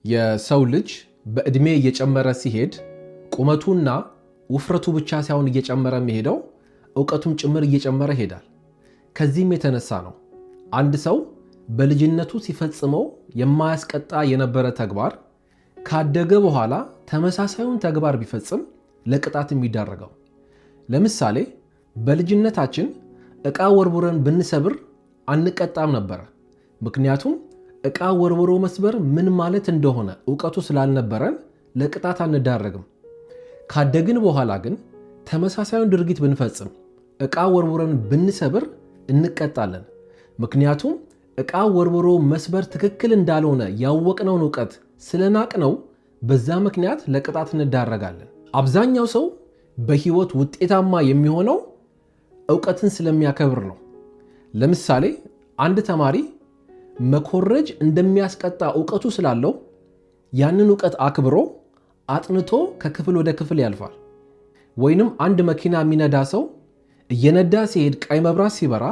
የሰው ልጅ በእድሜ እየጨመረ ሲሄድ ቁመቱና ውፍረቱ ብቻ ሳይሆን እየጨመረ የሚሄደው ዕውቀቱም ጭምር እየጨመረ ይሄዳል። ከዚህም የተነሳ ነው አንድ ሰው በልጅነቱ ሲፈጽመው የማያስቀጣ የነበረ ተግባር ካደገ በኋላ ተመሳሳዩን ተግባር ቢፈጽም ለቅጣት የሚዳረገው። ለምሳሌ በልጅነታችን ዕቃ ወርውረን ብንሰብር አንቀጣም ነበረ። ምክንያቱም ዕቃ ወርውሮ መስበር ምን ማለት እንደሆነ ዕውቀቱ ስላልነበረን ለቅጣት አንዳረግም። ካደግን በኋላ ግን ተመሳሳዩን ድርጊት ብንፈጽም ዕቃ ወርውረን ብንሰብር እንቀጣለን። ምክንያቱም ዕቃ ወርውሮ መስበር ትክክል እንዳልሆነ ያወቅነውን ዕውቀት ስለናቅነው በዛ ምክንያት ለቅጣት እንዳረጋለን። አብዛኛው ሰው በህይወት ውጤታማ የሚሆነው ዕውቀትን ስለሚያከብር ነው። ለምሳሌ አንድ ተማሪ መኮረጅ እንደሚያስቀጣ ዕውቀቱ ስላለው ያንን ዕውቀት አክብሮ አጥንቶ ከክፍል ወደ ክፍል ያልፋል። ወይንም አንድ መኪና የሚነዳ ሰው እየነዳ ሲሄድ ቀይ መብራት ሲበራ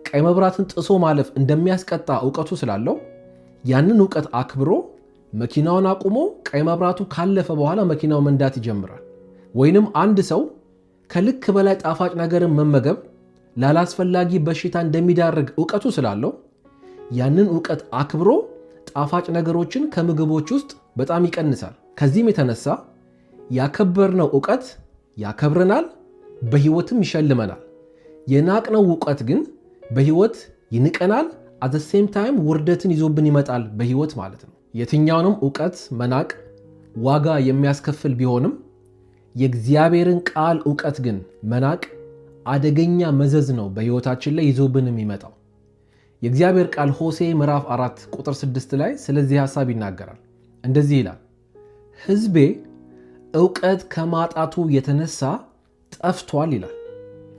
ቀይ መብራትን ጥሶ ማለፍ እንደሚያስቀጣ ዕውቀቱ ስላለው ያንን ዕውቀት አክብሮ መኪናውን አቁሞ ቀይ መብራቱ ካለፈ በኋላ መኪናው መንዳት ይጀምራል። ወይንም አንድ ሰው ከልክ በላይ ጣፋጭ ነገርን መመገብ ላላስፈላጊ በሽታ እንደሚዳርግ ዕውቀቱ ስላለው ያንን ዕውቀት አክብሮ ጣፋጭ ነገሮችን ከምግቦች ውስጥ በጣም ይቀንሳል። ከዚህም የተነሳ ያከበርነው ዕውቀት ያከብረናል፣ በህይወትም ይሸልመናል። የናቅነው ዕውቀት ግን በህይወት ይንቀናል፣ at the same time ውርደትን ይዞብን ይመጣል በህይወት ማለት ነው። የትኛውንም ዕውቀት መናቅ ዋጋ የሚያስከፍል ቢሆንም የእግዚአብሔርን ቃል ዕውቀት ግን መናቅ አደገኛ መዘዝ ነው በህይወታችን ላይ ይዞብን የሚመጣው። የእግዚአብሔር ቃል ሆሴዕ ምዕራፍ 4 ቁጥር 6 ላይ ስለዚህ ሐሳብ ይናገራል። እንደዚህ ይላል፣ ሕዝቤ ዕውቀት ከማጣቱ የተነሳ ጠፍቷል ይላል።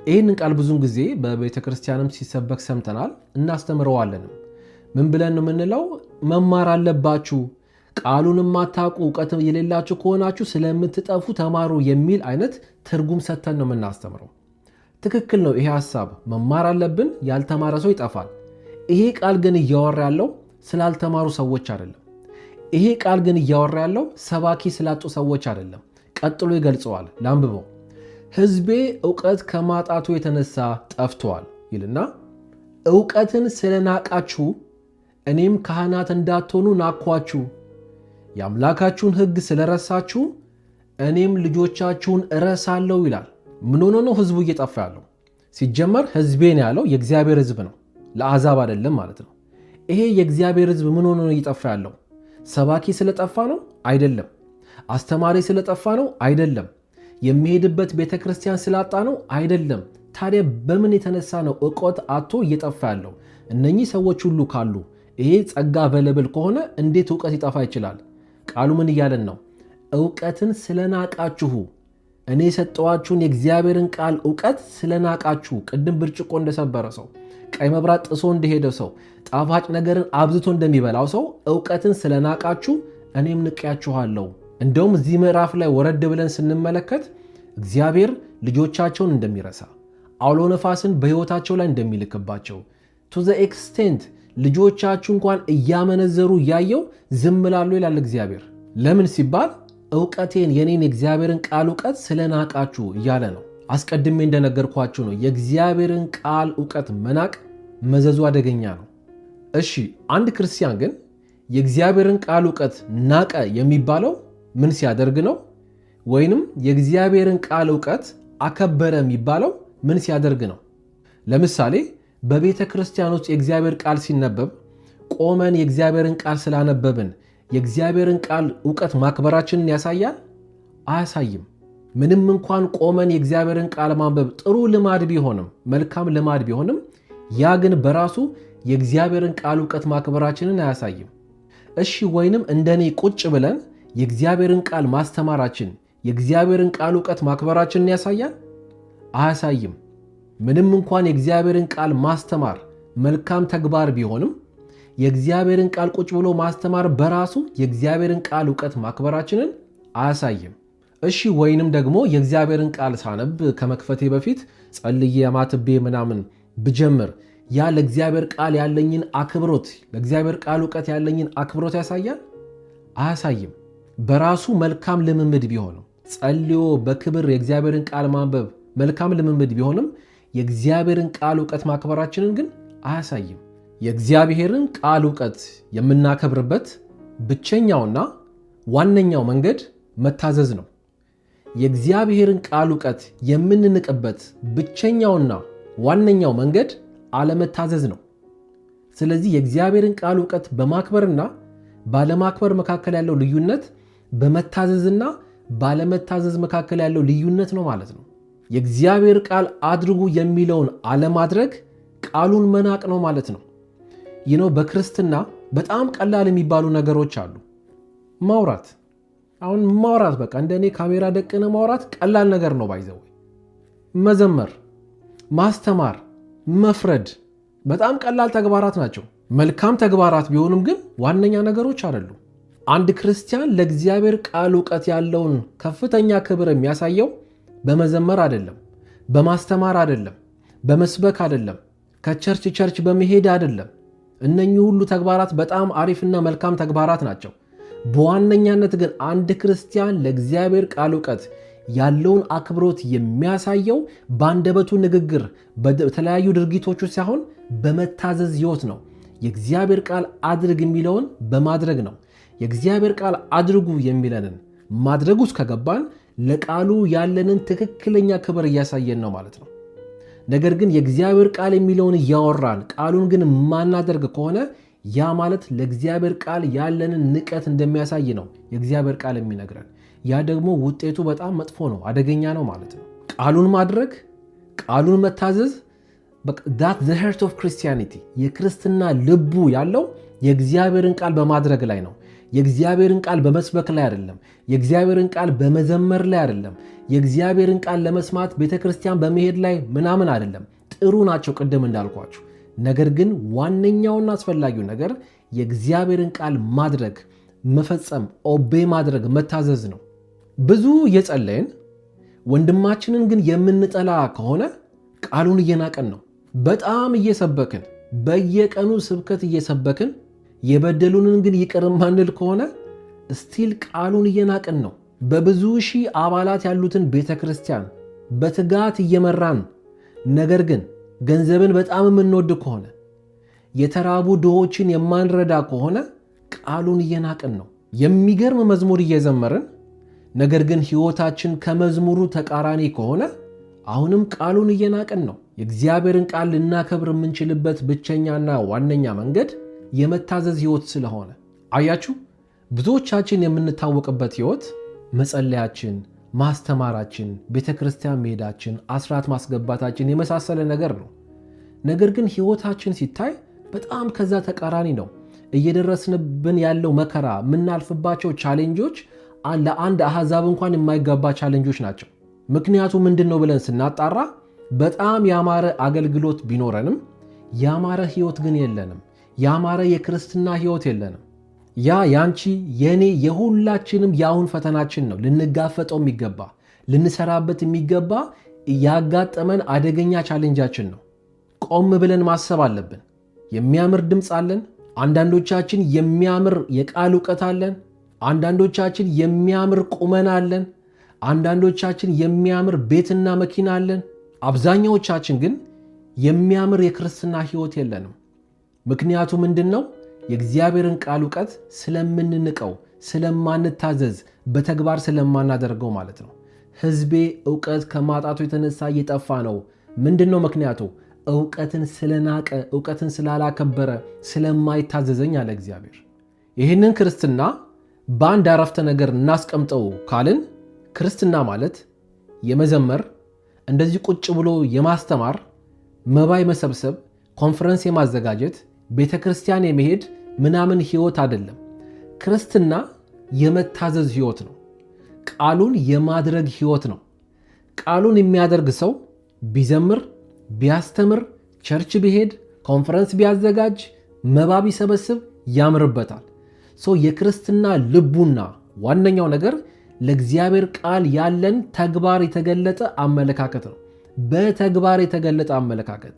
ይህንን ቃል ብዙን ጊዜ በቤተ ክርስቲያንም ሲሰበክ ሰምተናል፣ እናስተምረዋለንም። ምን ብለን ነው የምንለው? መማር አለባችሁ፣ ቃሉን የማታውቁ ዕውቀት የሌላችሁ ከሆናችሁ ስለምትጠፉ ተማሩ የሚል አይነት ትርጉም ሰጥተን ነው የምናስተምረው። ትክክል ነው ይሄ ሐሳብ፣ መማር አለብን፣ ያልተማረ ሰው ይጠፋል። ይሄ ቃል ግን እያወራ ያለው ስላልተማሩ ሰዎች አይደለም። ይሄ ቃል ግን እያወራ ያለው ሰባኪ ስላጡ ሰዎች አይደለም። ቀጥሎ ይገልጸዋል፣ ላንብበው። ሕዝቤ ዕውቀት ከማጣቱ የተነሳ ጠፍቷል ይልና ዕውቀትን ስለናቃችሁ እኔም ካህናት እንዳትሆኑ ናኳችሁ፣ የአምላካችሁን ሕግ ስለረሳችሁ እኔም ልጆቻችሁን እረሳለሁ ይላል። ምን ሆኖ ነው ሕዝቡ እየጠፋ ያለው? ሲጀመር ሕዝቤ ነው ያለው የእግዚአብሔር ሕዝብ ነው፣ ለአሕዛብ አይደለም ማለት ነው። ይሄ የእግዚአብሔር ሕዝብ ምን ሆኖ ነው እየጠፋ ያለው? ሰባኪ ስለጠፋ ነው? አይደለም። አስተማሪ ስለጠፋ ነው? አይደለም። የሚሄድበት ቤተ ክርስቲያን ስላጣ ነው? አይደለም። ታዲያ በምን የተነሳ ነው ዕውቀት አጥቶ እየጠፋ ያለው? እነኚህ ሰዎች ሁሉ ካሉ ይሄ ጸጋ አቬለብል ከሆነ እንዴት ዕውቀት ይጠፋ ይችላል? ቃሉ ምን እያለን ነው? ዕውቀትን ስለናቃችሁ፣ እኔ የሰጠኋችሁን የእግዚአብሔርን ቃል ዕውቀት ስለናቃችሁ። ቅድም ብርጭቆ እንደሰበረ ሰው፣ ቀይ መብራት ጥሶ እንደሄደ ሰው፣ ጣፋጭ ነገርን አብዝቶ እንደሚበላው ሰው ዕውቀትን ስለናቃችሁ እኔም ንቄያችኋለሁ። እንደውም እዚህ ምዕራፍ ላይ ወረድ ብለን ስንመለከት እግዚአብሔር ልጆቻቸውን እንደሚረሳ፣ አውሎ ነፋስን በሕይወታቸው ላይ እንደሚልክባቸው to the extent ልጆቻችሁ እንኳን እያመነዘሩ እያየው ዝም ላሉ ይላል እግዚአብሔር። ለምን ሲባል ዕውቀቴን የኔን የእግዚአብሔርን ቃል ዕውቀት ስለናቃችሁ እያለ ነው። አስቀድሜ እንደነገርኳችሁ ነው የእግዚአብሔርን ቃል ዕውቀት መናቅ መዘዙ አደገኛ ነው። እሺ አንድ ክርስቲያን ግን የእግዚአብሔርን ቃል ዕውቀት ናቀ የሚባለው ምን ሲያደርግ ነው? ወይንም የእግዚአብሔርን ቃል ዕውቀት አከበረ የሚባለው ምን ሲያደርግ ነው? ለምሳሌ በቤተ ክርስቲያን ውስጥ የእግዚአብሔር ቃል ሲነበብ ቆመን የእግዚአብሔርን ቃል ስላነበብን የእግዚአብሔርን ቃል ዕውቀት ማክበራችንን ያሳያል? አያሳይም። ምንም እንኳን ቆመን የእግዚአብሔርን ቃል ማንበብ ጥሩ ልማድ ቢሆንም መልካም ልማድ ቢሆንም ያ ግን በራሱ የእግዚአብሔርን ቃል ዕውቀት ማክበራችንን አያሳይም። እሺ ወይንም እንደኔ ቁጭ ብለን የእግዚአብሔርን ቃል ማስተማራችን የእግዚአብሔርን ቃል ዕውቀት ማክበራችንን ያሳያል? አያሳይም። ምንም እንኳን የእግዚአብሔርን ቃል ማስተማር መልካም ተግባር ቢሆንም የእግዚአብሔርን ቃል ቁጭ ብሎ ማስተማር በራሱ የእግዚአብሔርን ቃል ዕውቀት ማክበራችንን አያሳይም። እሺ ወይንም ደግሞ የእግዚአብሔርን ቃል ሳነብ ከመክፈቴ በፊት ጸልዬ አማትቤ ምናምን ብጀምር ያ ለእግዚአብሔር ቃል ያለኝን አክብሮት ለእግዚአብሔር ቃል ዕውቀት ያለኝን አክብሮት ያሳያል? አያሳይም። በራሱ መልካም ልምምድ ቢሆንም ጸልዮ በክብር የእግዚአብሔርን ቃል ማንበብ መልካም ልምምድ ቢሆንም የእግዚአብሔርን ቃል እውቀት ማክበራችንን ግን አያሳይም። የእግዚአብሔርን ቃል እውቀት የምናከብርበት ብቸኛውና ዋነኛው መንገድ መታዘዝ ነው። የእግዚአብሔርን ቃል እውቀት የምንንቅበት ብቸኛውና ዋነኛው መንገድ አለመታዘዝ ነው። ስለዚህ የእግዚአብሔርን ቃል እውቀት በማክበርና ባለማክበር መካከል ያለው ልዩነት በመታዘዝና ባለመታዘዝ መካከል ያለው ልዩነት ነው ማለት ነው። የእግዚአብሔር ቃል አድርጉ የሚለውን አለማድረግ ቃሉን መናቅ ነው ማለት ነው። በክርስትና በጣም ቀላል የሚባሉ ነገሮች አሉ። ማውራት በቃ እንደኔ ካሜራ ደቅነ ማውራት ቀላል ነገር ነው። ባይዘው መዘመር፣ ማስተማር፣ መፍረድ በጣም ቀላል ተግባራት ናቸው። መልካም ተግባራት ቢሆኑም ግን ዋነኛ ነገሮች አይደሉም። አንድ ክርስቲያን ለእግዚአብሔር ቃል እውቀት ያለውን ከፍተኛ ክብር የሚያሳየው በመዘመር አይደለም፣ በማስተማር አይደለም፣ በመስበክ አይደለም፣ ከቸርች ቸርች በመሄድ አይደለም። እነኚህ ሁሉ ተግባራት በጣም አሪፍና መልካም ተግባራት ናቸው። በዋነኛነት ግን አንድ ክርስቲያን ለእግዚአብሔር ቃል እውቀት ያለውን አክብሮት የሚያሳየው በአንደበቱ ንግግር፣ በተለያዩ ድርጊቶቹ ሳይሆን በመታዘዝ ሕይወት ነው። የእግዚአብሔር ቃል አድርግ የሚለውን በማድረግ ነው። የእግዚአብሔር ቃል አድርጉ የሚለንን ማድረግ ውስጥ ከገባን ለቃሉ ያለንን ትክክለኛ ክብር እያሳየን ነው ማለት ነው። ነገር ግን የእግዚአብሔር ቃል የሚለውን እያወራን ቃሉን ግን ማናደርግ ከሆነ ያ ማለት ለእግዚአብሔር ቃል ያለንን ንቀት እንደሚያሳይ ነው የእግዚአብሔር ቃል የሚነግረን። ያ ደግሞ ውጤቱ በጣም መጥፎ ነው፣ አደገኛ ነው ማለት ነው። ቃሉን ማድረግ፣ ቃሉን መታዘዝ that's the heart of Christianity። የክርስትና ልቡ ያለው የእግዚአብሔርን ቃል በማድረግ ላይ ነው። የእግዚአብሔርን ቃል በመስበክ ላይ አይደለም። የእግዚአብሔርን ቃል በመዘመር ላይ አይደለም። የእግዚአብሔርን ቃል ለመስማት ቤተክርስቲያን በመሄድ ላይ ምናምን አይደለም። ጥሩ ናቸው ቅድም እንዳልኳችሁ። ነገር ግን ዋነኛውና አስፈላጊው ነገር የእግዚአብሔርን ቃል ማድረግ፣ መፈጸም፣ ኦቤ ማድረግ፣ መታዘዝ ነው። ብዙ እየጸለይን ወንድማችንን ግን የምንጠላ ከሆነ ቃሉን እየናቀን ነው። በጣም እየሰበክን በየቀኑ ስብከት እየሰበክን የበደሉንን ግን ይቅር ማንል ከሆነ ስቲል ቃሉን እየናቅን ነው። በብዙ ሺህ አባላት ያሉትን ቤተክርስቲያን በትጋት እየመራን ነገር ግን ገንዘብን በጣም የምንወድ ከሆነ የተራቡ ድሆችን የማንረዳ ከሆነ ቃሉን እየናቅን ነው። የሚገርም መዝሙር እየዘመርን ነገር ግን ሕይወታችን ከመዝሙሩ ተቃራኒ ከሆነ አሁንም ቃሉን እየናቅን ነው። የእግዚአብሔርን ቃል ልናከብር የምንችልበት ብቸኛና ዋነኛ መንገድ የመታዘዝ ሕይወት ስለሆነ አያችሁ፣ ብዙዎቻችን የምንታወቅበት ሕይወት መጸለያችን፣ ማስተማራችን፣ ቤተክርስቲያን መሄዳችን፣ አስራት ማስገባታችን የመሳሰለ ነገር ነው። ነገር ግን ሕይወታችን ሲታይ በጣም ከዛ ተቃራኒ ነው። እየደረስንብን ያለው መከራ፣ የምናልፍባቸው ቻሌንጆች ለአንድ አሕዛብ እንኳን የማይገባ ቻሌንጆች ናቸው። ምክንያቱ ምንድን ነው ብለን ስናጣራ በጣም ያማረ አገልግሎት ቢኖረንም ያማረ ሕይወት ግን የለንም። ያማረ የክርስትና ሕይወት የለንም። ያ ያንቺ የኔ የሁላችንም የአሁን ፈተናችን ነው። ልንጋፈጠው የሚገባ ልንሰራበት የሚገባ ያጋጠመን አደገኛ ቻሌንጃችን ነው። ቆም ብለን ማሰብ አለብን። የሚያምር ድምፅ አለን። አንዳንዶቻችን የሚያምር የቃል እውቀት አለን። አንዳንዶቻችን የሚያምር ቁመና አለን። አንዳንዶቻችን የሚያምር ቤትና መኪና አለን። አብዛኛዎቻችን ግን የሚያምር የክርስትና ሕይወት የለንም። ምክንያቱ ምንድን ነው? የእግዚአብሔርን ቃል እውቀት ስለምንንቀው፣ ስለማንታዘዝ፣ በተግባር ስለማናደርገው ማለት ነው። ሕዝቤ እውቀት ከማጣቱ የተነሳ እየጠፋ ነው። ምንድን ነው ምክንያቱ? እውቀትን ስለናቀ፣ እውቀትን ስላላከበረ፣ ስለማይታዘዘኝ አለ እግዚአብሔር። ይህንን ክርስትና በአንድ አረፍተ ነገር እናስቀምጠው ካልን ክርስትና ማለት የመዘመር፣ እንደዚህ ቁጭ ብሎ የማስተማር፣ መባይ መሰብሰብ፣ ኮንፈረንስ የማዘጋጀት፣ ቤተ ክርስቲያን የመሄድ ምናምን ሕይወት አይደለም። ክርስትና የመታዘዝ ሕይወት ነው። ቃሉን የማድረግ ሕይወት ነው። ቃሉን የሚያደርግ ሰው ቢዘምር፣ ቢያስተምር፣ ቸርች ቢሄድ፣ ኮንፈረንስ ቢያዘጋጅ፣ መባ ቢሰበስብ ያምርበታል። የክርስትና ልቡና ዋነኛው ነገር ለእግዚአብሔር ቃል ያለን ተግባር የተገለጠ አመለካከት ነው። በተግባር የተገለጠ አመለካከት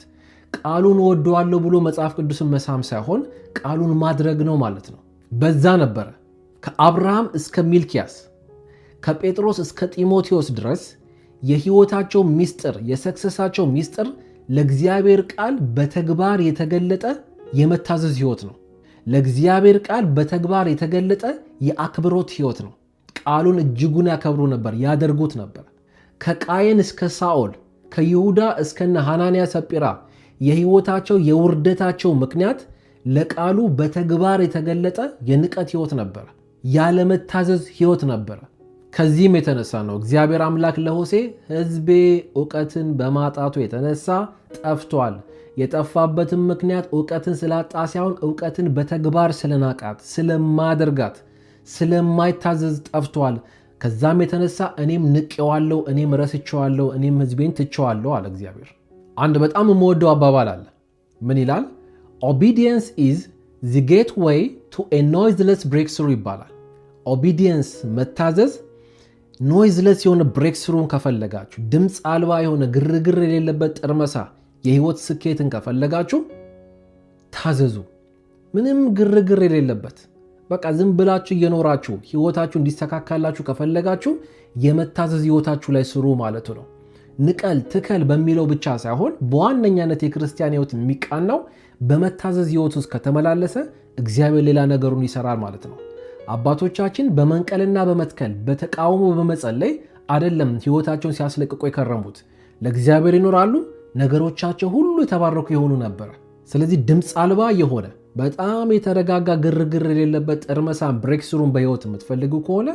ቃሉን ወደዋለሁ ብሎ መጽሐፍ ቅዱስን መሳም ሳይሆን ቃሉን ማድረግ ነው ማለት ነው። በዛ ነበረ ከአብርሃም እስከ ሚልኪያስ፣ ከጴጥሮስ እስከ ጢሞቴዎስ ድረስ የሕይወታቸው ሚስጥር፣ የሰክሰሳቸው ሚስጥር ለእግዚአብሔር ቃል በተግባር የተገለጠ የመታዘዝ ሕይወት ነው። ለእግዚአብሔር ቃል በተግባር የተገለጠ የአክብሮት ሕይወት ነው። ቃሉን እጅጉን ያከብሩ ነበር፣ ያደርጉት ነበር። ከቃየን እስከ ሳኦል፣ ከይሁዳ እስከነ ሐናንያ ሰጲራ የሕይወታቸው የውርደታቸው ምክንያት ለቃሉ በተግባር የተገለጠ የንቀት ሕይወት ነበር፣ ያለመታዘዝ ሕይወት ነበር። ከዚህም የተነሳ ነው እግዚአብሔር አምላክ ለሆሴ ሕዝቤ ዕውቀትን በማጣቱ የተነሳ ጠፍቷል። የጠፋበትም ምክንያት ዕውቀትን ስላጣ ሳይሆን ዕውቀትን በተግባር ስለናቃት፣ ስለማደርጋት፣ ስለማይታዘዝ ጠፍቷል። ከዛም የተነሳ እኔም ንቄዋለሁ፣ እኔም ረስቼዋለሁ፣ እኔም ሕዝቤን ትቼዋለሁ አለ እግዚአብሔር። አንድ በጣም የምወደው አባባል አለ። ምን ይላል? ኦቢዲየንስ ኢዝ ዘ ጌትዌይ ቱ ኤ ኖይዝለስ ብሬክስሩ ይባላል። ኦቢዲየንስ መታዘዝ ኖይዝለስ የሆነ ብሬክስሩን ከፈለጋችሁ፣ ድምፅ አልባ የሆነ ግርግር የሌለበት ጥርመሳ የህይወት ስኬትን ከፈለጋችሁ ታዘዙ። ምንም ግርግር የሌለበት በቃ ዝም ብላችሁ እየኖራችሁ ህይወታችሁ እንዲስተካከላችሁ ከፈለጋችሁ የመታዘዝ ህይወታችሁ ላይ ስሩ ማለቱ ነው። ንቀል ትከል በሚለው ብቻ ሳይሆን በዋነኛነት የክርስቲያን ህይወት የሚቃናው በመታዘዝ ህይወት ውስጥ ከተመላለሰ እግዚአብሔር ሌላ ነገሩን ይሰራል ማለት ነው። አባቶቻችን በመንቀልና በመትከል በተቃውሞ በመጸለይ አይደለም ህይወታቸውን ሲያስለቅቁ የከረሙት። ለእግዚአብሔር ይኖራሉ፣ ነገሮቻቸው ሁሉ የተባረኩ የሆኑ ነበር። ስለዚህ ድምፅ አልባ የሆነ በጣም የተረጋጋ ግርግር የሌለበት ጥርመሳን ብሬክስሩን በህይወት የምትፈልጉ ከሆነ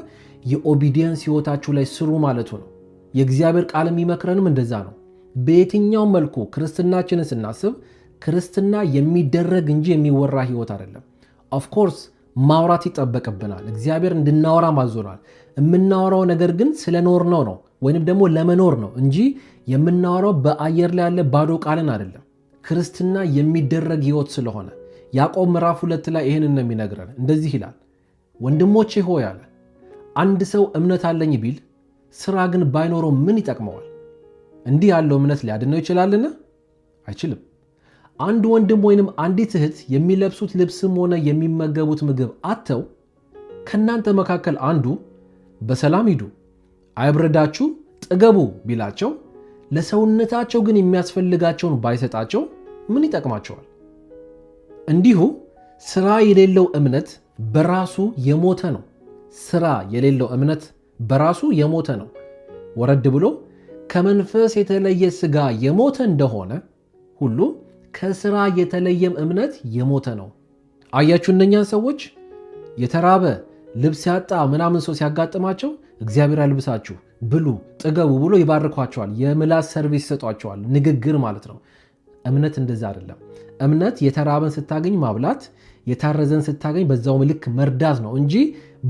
የኦቢዲየንስ ህይወታችሁ ላይ ስሩ ማለቱ ነው። የእግዚአብሔር ቃል የሚመክረንም እንደዛ ነው። በየትኛውም መልኩ ክርስትናችንን ስናስብ ክርስትና የሚደረግ እንጂ የሚወራ ህይወት አይደለም። ኦፍኮርስ ማውራት ይጠበቅብናል። እግዚአብሔር እንድናወራ ማዞናል። የምናወራው ነገር ግን ስለኖርነው ነው ወይንም ደግሞ ለመኖር ነው እንጂ የምናወራው በአየር ላይ ያለ ባዶ ቃልን አይደለም። ክርስትና የሚደረግ ህይወት ስለሆነ ያዕቆብ ምዕራፍ 2 ላይ ይህንን ነው የሚነግረን። እንደዚህ ይላል፣ ወንድሞቼ ሆይ አለ፣ አንድ ሰው እምነት አለኝ ቢል ስራ ግን ባይኖረው ምን ይጠቅመዋል? እንዲህ ያለው እምነት ሊያድነው ይችላልን? አይችልም። አንድ ወንድም ወይንም አንዲት እህት የሚለብሱት ልብስም ሆነ የሚመገቡት ምግብ አጥተው ከእናንተ መካከል አንዱ በሰላም ሂዱ፣ አይብረዳችሁ፣ ጥገቡ ቢላቸው ለሰውነታቸው ግን የሚያስፈልጋቸውን ባይሰጣቸው ምን ይጠቅማቸዋል? እንዲሁ ስራ የሌለው እምነት በራሱ የሞተ ነው። ስራ የሌለው እምነት በራሱ የሞተ ነው። ወረድ ብሎ ከመንፈስ የተለየ ስጋ የሞተ እንደሆነ ሁሉ ከስራ የተለየም እምነት የሞተ ነው። አያችሁ፣ እነኛን ሰዎች የተራበ ልብስ ያጣ ምናምን ሰው ሲያጋጥማቸው እግዚአብሔር ያልብሳችሁ፣ ብሉ፣ ጥገቡ ብሎ ይባርኳቸዋል። የምላስ ሰርቪስ ይሰጧቸዋል። ንግግር ማለት ነው። እምነት እንደዛ አይደለም። እምነት የተራበን ስታገኝ ማብላት፣ የታረዘን ስታገኝ በዛው ልክ መርዳት ነው እንጂ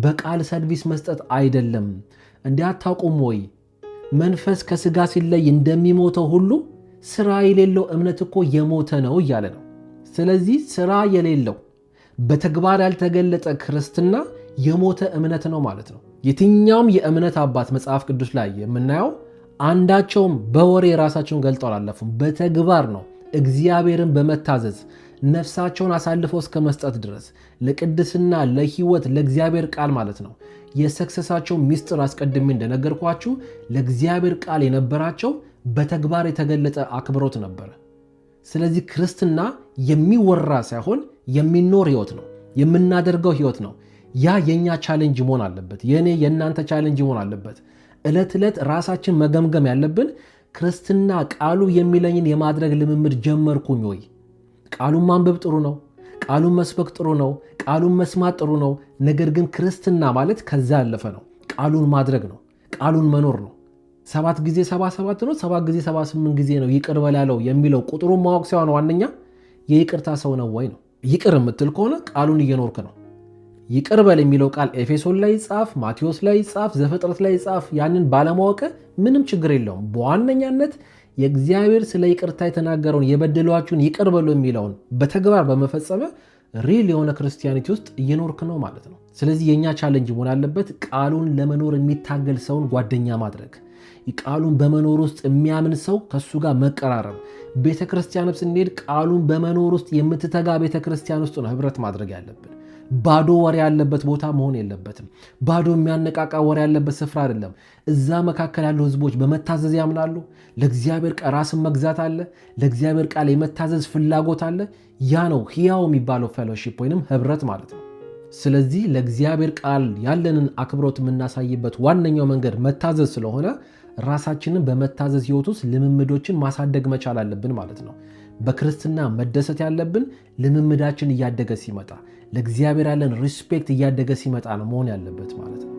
በቃል ሰርቪስ መስጠት አይደለም። እንዲያታውቁም ወይ መንፈስ ከስጋ ሲለይ እንደሚሞተው ሁሉ ስራ የሌለው እምነት እኮ የሞተ ነው እያለ ነው። ስለዚህ ስራ የሌለው በተግባር ያልተገለጠ ክርስትና የሞተ እምነት ነው ማለት ነው። የትኛውም የእምነት አባት መጽሐፍ ቅዱስ ላይ የምናየው አንዳቸውም በወሬ ራሳቸውን ገልጠው አላለፉም። በተግባር ነው። እግዚአብሔርን በመታዘዝ ነፍሳቸውን አሳልፈው እስከ መስጠት ድረስ ለቅድስና፣ ለህይወት፣ ለእግዚአብሔር ቃል ማለት ነው። የሰክሰሳቸው ሚስጥር አስቀድሜ እንደነገርኳችሁ ለእግዚአብሔር ቃል የነበራቸው በተግባር የተገለጠ አክብሮት ነበረ። ስለዚህ ክርስትና የሚወራ ሳይሆን የሚኖር ህይወት ነው፣ የምናደርገው ህይወት ነው። ያ የኛ ቻሌንጅ መሆን አለበት። የኔ የእናንተ ቻሌንጅ መሆን አለበት። ዕለት ዕለት ራሳችን መገምገም ያለብን ክርስትና ቃሉ የሚለኝን የማድረግ ልምምድ ጀመርኩኝ ወይ? ቃሉን ማንበብ ጥሩ ነው። ቃሉን መስበክ ጥሩ ነው። ቃሉን መስማት ጥሩ ነው። ነገር ግን ክርስትና ማለት ከዛ ያለፈ ነው። ቃሉን ማድረግ ነው። ቃሉን መኖር ነው። 7 ጊዜ 77 ነው፣ 7 ጊዜ 78 ጊዜ ነው ይቅር በል ያለው የሚለው ቁጥሩን ማወቅ ሳይሆን ዋነኛ የይቅርታ ሰው ነው ወይ ነው። ይቅር የምትል ከሆነ ቃሉን እየኖርክ ነው። ይቅር በል የሚለው ቃል ኤፌሶን ላይ ይጻፍ፣ ማቴዎስ ላይ ይጻፍ፣ ዘፍጥረት ላይ ይጻፍ። ያንን ባለማወቅ ምንም ችግር የለውም። በዋነኛነት የእግዚአብሔር ስለ ይቅርታ የተናገረውን የበደሏችሁን ይቅር በሉ የሚለውን በተግባር በመፈጸመ ሪል የሆነ ክርስቲያኒቲ ውስጥ እየኖርክ ነው ማለት ነው። ስለዚህ የእኛ ቻሌንጅ መሆን አለበት ቃሉን ለመኖር የሚታገል ሰውን ጓደኛ ማድረግ፣ ቃሉን በመኖር ውስጥ የሚያምን ሰው ከሱ ጋር መቀራረብ። ቤተክርስቲያን ስንሄድ ቃሉን በመኖር ውስጥ የምትተጋ ቤተክርስቲያን ውስጥ ነው ህብረት ማድረግ ያለብን። ባዶ ወሬ ያለበት ቦታ መሆን የለበትም። ባዶ የሚያነቃቃ ወሬ ያለበት ስፍራ አይደለም። እዛ መካከል ያሉ ህዝቦች በመታዘዝ ያምናሉ። ለእግዚአብሔር ቃል ራስን መግዛት አለ። ለእግዚአብሔር ቃል የመታዘዝ ፍላጎት አለ። ያ ነው ሕያው የሚባለው ፌሎሺፕ ወይንም ህብረት ማለት ነው። ስለዚህ ለእግዚአብሔር ቃል ያለንን አክብሮት የምናሳይበት ዋነኛው መንገድ መታዘዝ ስለሆነ ራሳችንን በመታዘዝ ህይወት ውስጥ ልምምዶችን ማሳደግ መቻል አለብን ማለት ነው። በክርስትና መደሰት ያለብን ልምምዳችን እያደገ ሲመጣ፣ ለእግዚአብሔር ያለን ሪስፔክት እያደገ ሲመጣ ነው መሆን ያለበት ማለት ነው።